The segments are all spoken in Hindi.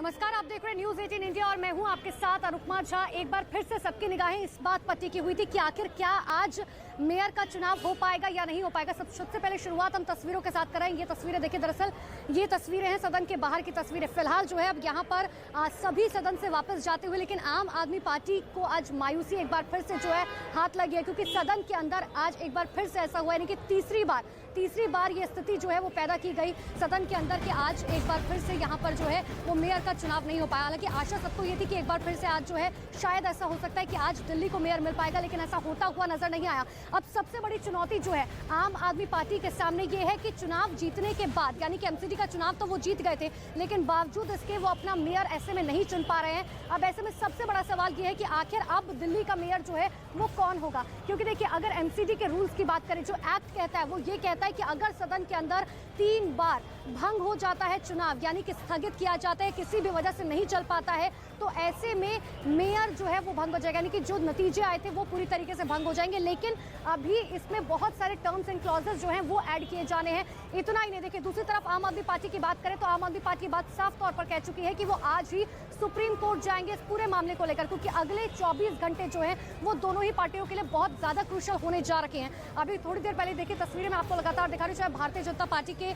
नमस्कार, आप देख रहे हैं न्यूज 18 इंडिया और मैं हूं आपके साथ अनुपमा झा। एक बार फिर से सबकी निगाहें इस बात पर टिकी हुई थी कि आखिर क्या आज मेयर का चुनाव हो पाएगा या नहीं हो पाएगा। सबसे पहले शुरुआत हम तस्वीरों के साथ कराएंगे। ये तस्वीरें देखिए, दरअसल ये तस्वीरें हैं सदन के बाहर की तस्वीरें। फिलहाल जो है अब यहाँ पर सभी सदन से वापस जाते हुए, लेकिन आम आदमी पार्टी को आज मायूसी एक बार फिर से जो है हाथ लगी है, क्योंकि सदन के अंदर आज एक बार फिर से ऐसा हुआ है, यानी कि तीसरी बार ये स्थिति जो है वो पैदा की गई सदन के अंदर कि आज एक बार फिर से यहाँ पर जो है वो मेयर का चुनाव नहीं हो पाया। हालांकि आशा सबको ये थी कि एक बार फिर से आज जो है शायद ऐसा हो सकता है कि आज दिल्ली को मेयर मिल पाएगा, लेकिन ऐसा होता हुआ नजर नहीं आया। अब सबसे बड़ी चुनौती जो है आम आदमी पार्टी के सामने ये है कि चुनाव जीतने के बाद, यानी कि एमसीडी का चुनाव तो वो जीत गए थे, लेकिन बावजूद इसके वो अपना मेयर ऐसे में नहीं चुन पा रहे हैं। अब ऐसे में सबसे बड़ा सवाल ये है कि आखिर अब दिल्ली का मेयर जो है वो कौन होगा, क्योंकि देखिए अगर एमसीडी के रूल्स की बात करें, जो एक्ट कहता है वो ये कहता है कि अगर सदन के अंदर 3 बार भंग हो जाता है चुनाव, यानी कि स्थगित किया जाता है, किसी भी वजह से नहीं चल पाता है, तो ऐसे में मेयर जो है वो भंग हो जाएगा, यानी कि जो नतीजे आए थे वो पूरी तरीके से भंग हो जाएंगे। लेकिन अभी इसमें बहुत सारे टर्म्स एंड क्लॉजेस जो हैं वो ऐड किए जाने हैं। इतना ही नहीं, देखिए दूसरी तरफ आम आदमी पार्टी की बात करें तो आम आदमी पार्टी बात साफ तौर पर कह चुकी है कि वो आज ही सुप्रीम कोर्ट जाएंगे इस पूरे मामले को लेकर, क्योंकि अगले 24 घंटे जो है वो दोनों ही पार्टियों के लिए बहुत ज्यादा क्रूशियल होने जा रखे हैं। अभी थोड़ी देर पहले देखिए तस्वीरें मैं आपको लगातार दिखा रही हूँ, चाहे भारतीय जनता पार्टी के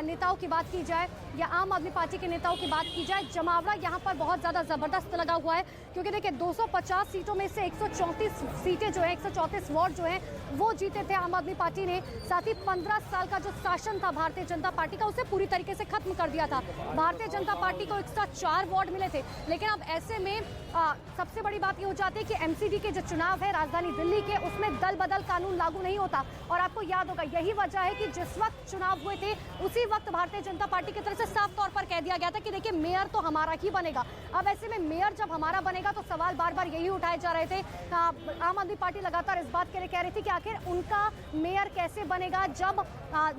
नेताओं की बात की जाए या आम आदमी पार्टी के नेताओं की बात की जाए, जमावड़ा यहाँ पर बहुत ज्यादा जबरदस्त लगा हुआ है, क्योंकि देखिए 250 सीटों में से 134 सीटें जो है, 134 वार्ड जो है वो जीते थे आम आदमी पार्टी ने। साथ ही 15 साल का जो शासन था भारतीय जनता पार्टी का, उसे पूरी तरीके से खत्म कर दिया था। भारतीय जनता पार्टी को 104 वार्ड मिले थे, लेकिन अब ऐसे में सबसे बड़ी बात ये हो जाती है कि एमसीडी के जो चुनाव है राजधानी दिल्ली के, उसमें दल बदल कानून लागू नहीं होता। और आपको याद होगा यही वजह है कि जिस वक्त चुनाव हुए थे उसी वक्त भारतीय जनता पार्टी की तरफ से साफ तौर पर कह दिया गया था कि देखिए मेयर तो हमारा ही बनेगा। अब ऐसे में मेयर जब हमारा बनेगा तो सवाल बार बार यही उठाए जा रहे थे। आम आदमी पार्टी लगातार इस बात के लिए कह रही थी कि आखिर उनका मेयर कैसे बनेगा जब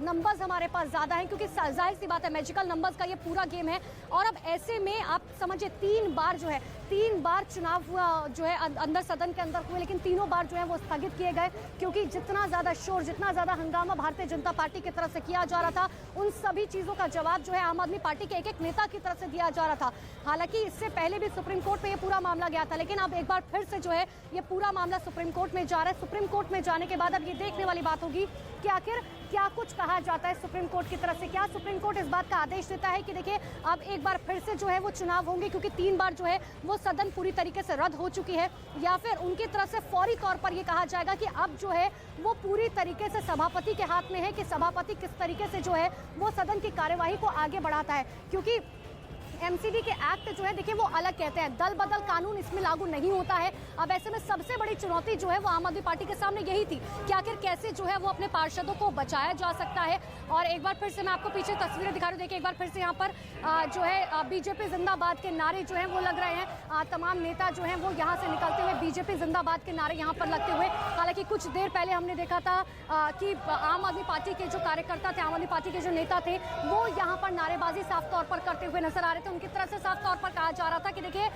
नंबर्स हमारे पास ज्यादा हैं, क्योंकि जाहिर सी बात है मैजिकल नंबर्स का ये पूरा गेम है। और अब ऐसे में आप समझिए 3 बार चुनाव हुआ जो है अंदर सदन के अंदर हुए, लेकिन तीनों बार जो है वो स्थगित किए गए, क्योंकि जितना ज्यादा शोर, जितना ज्यादा हंगामा भारतीय जनता पार्टी की तरफ से किया जा रहा था, उन सभी चीजों का जवाब जो है आम आदमी पार्टी के एक नेता की तरफ से दिया जा रहा था। हालांकि इससे पहले भी सुप्रीम कोर्ट में ये पूरा मामला गया था, लेकिन अब एक बार फिर से जो है ये पूरा मामला सुप्रीम कोर्ट में जा रहा है। सुप्रीम कोर्ट में जाने के बाद अब ये देखने वाली बात होगी कि आखिर क्या कुछ कहा जाता है सुप्रीम कोर्ट की तरफ से। क्या सुप्रीम कोर्ट इस बात का आदेश देता है कि देखिए अब एक बार फिर से जो है वो चुनाव होंगे, क्योंकि 3 बार जो है वो सदन पूरी तरीके से रद्द हो चुकी है, या फिर उनकी तरफ से फौरी तौर पर ये कहा जाएगा कि अब जो है वो पूरी तरीके से सभापति के हाथ में है कि सभापति किस तरीके से जो है वो सदन की कार्यवाही को आगे बढ़ाता है। क्योंकि एमसीडी के एक्ट जो है देखिए वो अलग कहते हैं, दल बदल कानून इसमें लागू नहीं होता है। अब ऐसे में सबसे बड़ी चुनौती जो है वो आम आदमी पार्टी के सामने यही थी कि आखिर कैसे जो है वो अपने पार्षदों को बचाया जा सकता है। और एक बार फिर से मैं आपको पीछे तस्वीरें दिखा रही हूँ, देखिए एक बार फिर से यहाँ पर जो है बीजेपी जिंदाबाद के नारे जो है वो लग रहे हैं। तमाम नेता जो है वो यहाँ से निकलते हुए बीजेपी जिंदाबाद के नारे यहाँ पर लगते हुए, हालांकि कुछ देर पहले हमने देखा था कि आम आदमी पार्टी के जो कार्यकर्ता थे, आम आदमी पार्टी के जो नेता थे, वो यहाँ पर नारेबाजी साफ तौर पर करते हुए नजर आ रहे थे। उनकी तरफ से साफ तौर पर कहा जा रहा था कि देखिए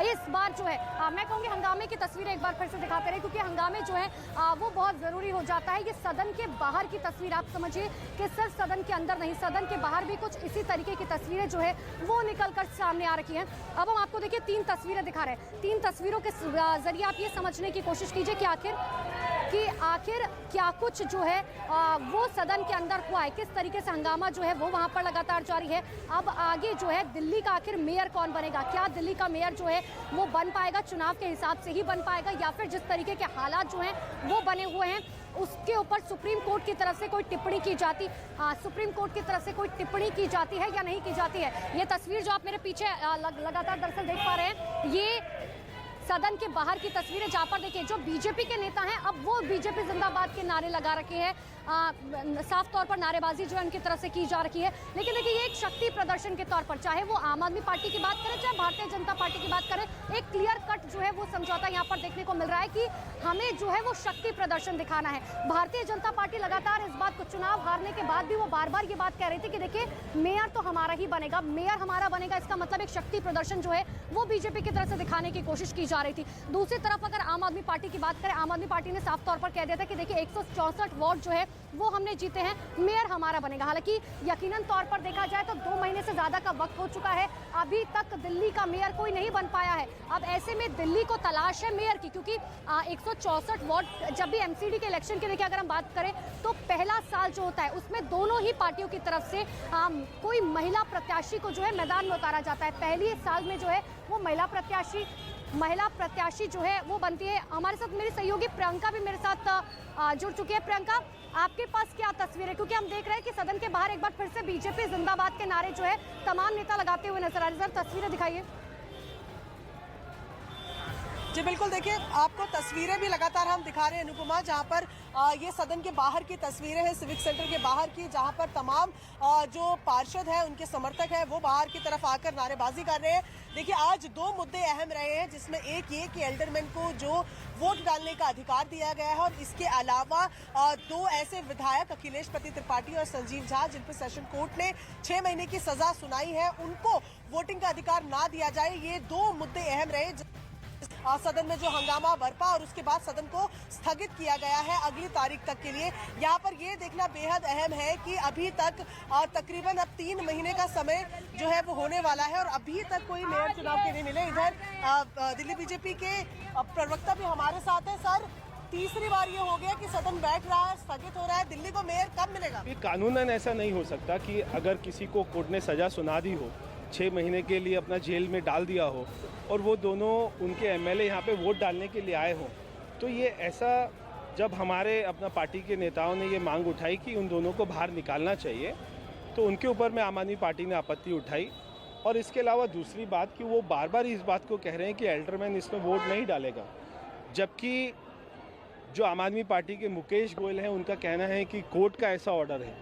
इस बार जो है मैं कहूँगी हंगामे की तस्वीरें एक बार फिर से दिखाते रहे, क्योंकि हंगामे जो है वो बहुत जरूरी हो जाता है। ये सदन के बाहर की तस्वीर आप समझिए कि सिर्फ सदन के अंदर नहीं, सदन के बाहर भी कुछ इसी तरीके की तस्वीरें जो है वो निकल कर सामने आ रखी हैं। अब हम आपको देखिए 3 तस्वीरें दिखा रहे हैं। 3 तस्वीरों के जरिए आप ये समझने की कोशिश कीजिए कि आखिर क्या कुछ जो है वो सदन के अंदर हुआ है, किस तरीके से हंगामा जो है वो वहां पर लगातार जारी है। अब आगे जो है दिल्ली का आखिर मेयर कौन बनेगा, क्या दिल्ली का मेयर जो है वो बन पाएगा, चुनाव के हिसाब से ही बन पाएगा, या फिर जिस तरीके के हालात जो हैं वो बने हुए हैं उसके ऊपर सुप्रीम कोर्ट की तरफ से कोई टिप्पणी की जाती है या नहीं की जाती है। ये तस्वीर जो आप मेरे पीछे लगातार दरअसल देख पा रहे हैं, ये सदन के बाहर की तस्वीरें, जहां पर देखिए जो बीजेपी के नेता हैं अब वो बीजेपी जिंदाबाद के नारे लगा रखे हैं। साफ तौर पर नारेबाजी जो है उनकी तरफ से की जा रही है। लेकिन देखिए ये एक शक्ति प्रदर्शन के तौर पर, चाहे वो आम आदमी पार्टी की बात करें चाहे भारतीय जनता पार्टी की बात करें, एक क्लियर कट जो है वो समझौता यहाँ पर देखने को मिल रहा है कि हमें जो है वो शक्ति प्रदर्शन दिखाना है। भारतीय जनता पार्टी लगातार इस बात को, चुनाव हारने के बाद भी वो बार बार ये बात कह रही थी कि देखिए मेयर तो हमारा ही बनेगा, मेयर हमारा बनेगा, इसका मतलब एक शक्ति प्रदर्शन जो है वो बीजेपी की तरफ से दिखाने की कोशिश की जा रही थी। दूसरी तरफ अगर आम आदमी पार्टी की बात करें, आम आदमी पार्टी ने साफ तौर पर कह दिया था कि देखिए 164 वार्ड जो है वो हमने जीते हैं, मेयर हमारा बनेगा। हालांकि यकीनन तौर पर देखा जाए तो 2 महीने से ज़्यादा का वक्त हो चुका है, अभी तक दिल्ली का मेयर कोई नहीं बन पाया है। अब ऐसे में दिल्ली को तलाश है मेयर की, क्योंकि 164 वार्ड, जब भी एमसीडी के इलेक्शन की देखिए अगर हम बात करें तो पहला साल जो होता है उसमें दोनों ही पार्टियों की तरफ से कोई महिला प्रत्याशी को जो है मैदान में उतारा जाता है। पहले साल में जो है वो महिला प्रत्याशी जो है वो बनती है। हमारे साथ मेरी सहयोगी प्रियंका भी मेरे साथ जुड़ चुकी है। प्रियंका, आपके पास क्या तस्वीर है, क्योंकि हम देख रहे हैं कि सदन के बाहर एक बार फिर से बीजेपी जिंदाबाद के नारे जो है तमाम नेता लगाते हुए नजर आ रहे हैं। सर, तस्वीरें दिखाइए। जी बिल्कुल, देखिए आपको तस्वीरें भी लगातार हम दिखा रहे हैं अनुपमा, जहां पर ये सदन के बाहर की तस्वीरें हैं, सिविक सेंटर के बाहर की, जहां पर तमाम जो पार्षद हैं उनके समर्थक हैं वो बाहर की तरफ आकर नारेबाजी कर रहे हैं। देखिए आज 2 मुद्दे अहम रहे हैं, जिसमें एक ये कि एल्डरमैन को जो वोट डालने का अधिकार दिया गया है, और इसके अलावा 2 ऐसे विधायक अखिलेश पति त्रिपाठी और संजीव झा जिन पर सेशन कोर्ट ने 6 महीने की सजा सुनाई है, उनको वोटिंग का अधिकार ना दिया जाए। ये 2 मुद्दे अहम रहे। सदन में जो हंगामा बरपा और उसके बाद सदन को स्थगित किया गया है अगली तारीख तक के लिए। यहाँ पर ये देखना बेहद अहम है कि अभी तक तकरीबन अब 3 महीने का समय जो है वो होने वाला है और अभी तक कोई मेयर चुनाव के नहीं मिले। इधर दिल्ली बीजेपी के प्रवक्ता भी हमारे साथ है। सर, तीसरी बार ये हो गया कि सदन बैठ रहा है, स्थगित हो रहा है, दिल्ली को मेयर कब मिलेगा? ये कानूनन ऐसा नहीं हो सकता कि अगर किसी को कोर्ट ने सजा सुना दी हो, 6 महीने के लिए अपना जेल में डाल दिया हो और वो दोनों उनके एमएलए यहाँ पे वोट डालने के लिए आए हों, तो ये ऐसा, जब हमारे अपना पार्टी के नेताओं ने ये मांग उठाई कि उन दोनों को बाहर निकालना चाहिए, तो उनके ऊपर में आम आदमी पार्टी ने आपत्ति उठाई। और इसके अलावा दूसरी बात कि वो बार बार इस बात को कह रहे हैं कि एल्डरमैन इसमें वोट नहीं डालेगा, जबकि जो आम आदमी पार्टी के मुकेश गोयल हैं उनका कहना है कि कोर्ट का ऐसा ऑर्डर है।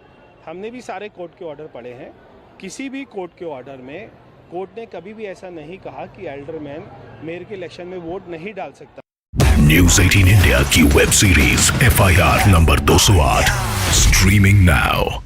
हमने भी सारे कोर्ट के ऑर्डर पढ़े हैं, किसी भी कोर्ट के ऑर्डर में कोर्ट ने कभी भी ऐसा नहीं कहा कि एल्डरमैन मेयर के इलेक्शन में वोट नहीं डाल सकता। न्यूज़ 18 इंडिया की web series FIR number 208 streaming now.